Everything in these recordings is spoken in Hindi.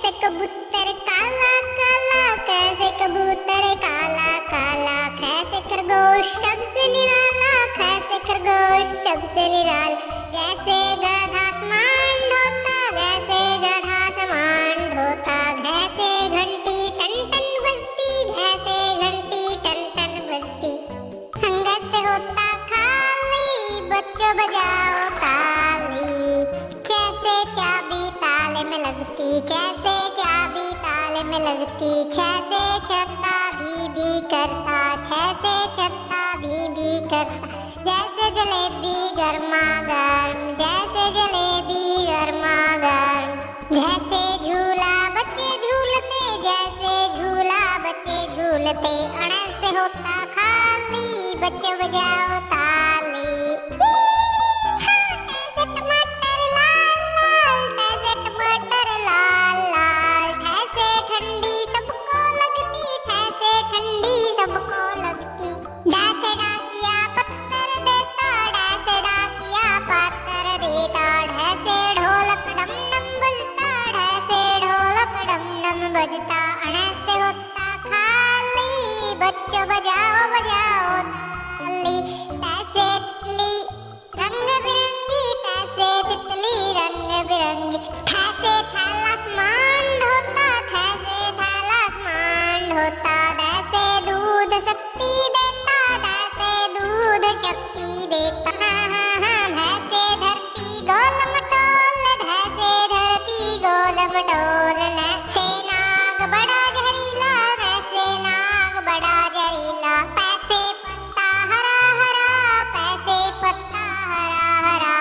कैसे कबूतर काला काला, कैसे कबूतर काला काला, कैसे खरगोश सबसे निराला, कैसे खरगोश सबसे निराला, कैसे गधा आसमान ढोता, कैसे गधा आसमान ढोता, कैसे घंटी टन टन बजती, कैसे घंटी टन टन बजती। हंगस से होता खाली, बच्चों बजाओ ताली, जैसे चाबी ताले में लगती, जैसे चाबी ताले में लगती, जैसे छत्ता भी करता, जैसे छत्ता भी करता, जैसे जलेबी गरमा गर्म, जैसे जलेबी गरमा गर्म, जैसे झूला बच्चे झूलते, जैसे झूला बच्चे झूलते, अणस से होता खाली, बच्चों बजाओ ताली। कैसे टमाटर लाल लाल, कैसे टमाटर लाल लाल, कैसे ठंडी सबको लगती, कैसे ठंडी सबको लगती। डैसे डाकिया पत्थर देता, डैसे डाकिया पत्थर देता, ढैसे ढोलक डम डम बजता, ढैसे ढोलक डम डम बजता, अणस से होता खाली, बच्चों बजाओ बजाओ ताली। तैसे तितली रंग बिरंगी, तैसे तितली रंग बिरंगी, थैसे थैला आसमान ढोता, थैसे थैला आसमान ढोता, तैसे दूध शक्ति देता, तैसे दूध शक्ति देता। भैंसे धरती गोल मटोल, भैंसे धरती गोल मटोल, नैसे नाग बड़ा जहरीला, नैसे नाग बड़ा जहरीला, पैसे पत्ता हरा हरा, पैसे पत्ता हरा हरा,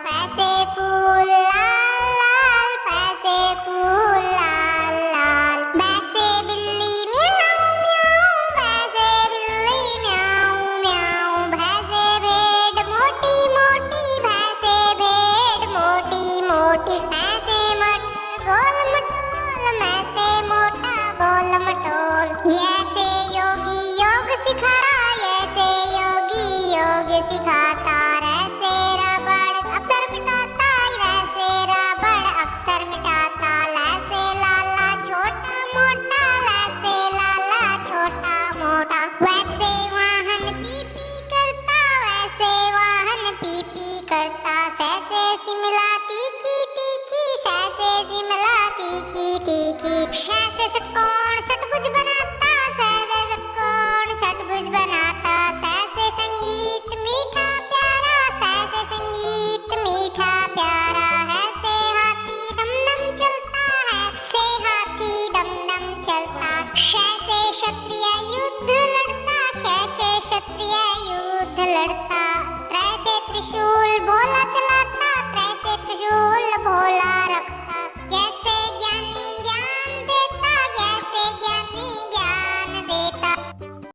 पैसे फूल लाल लाल, पैसे फूल लाल लाल, पैसे बिल्ली म्याऊं म्याऊं, पैसे बिल्ली म्याऊं म्याऊं, भैंसे भेड़ मोटी मोटी, भैंसे भेड़ मोटी मोटी, पैसे मटर गोल मटोल, मैसे मोटा गोल मटोल। ऐसे योगी योग सिखाता, ऐसे योगी योग सिखाता, ऐसे रबड़ अक्षर मिटाता, ऐसे रबड़ अक्षर मिटाता, ऐसे लाला छोटा मोटा, ऐसे लाला छोटा मोटा, वैसे वाहन पी पी करता, वैसे वाहन पी पी करता, सैसे शिमला तीखी तीखी, सैसे शिमला तीखी तीखी, सैसे षटकोण षटभुज बनाता, सैसे षटकोण षटभुज बनाता, सैसे संगीत मीठा प्यारा, सैसे संगीत मीठा प्यारा, ऐसे हाथी दम दम चलता, ऐसे हाथी दम दम चलता, कैसे क्षत्रिय युद्ध लड़ता, कैसे क्षत्रिय युद्ध लड़ता।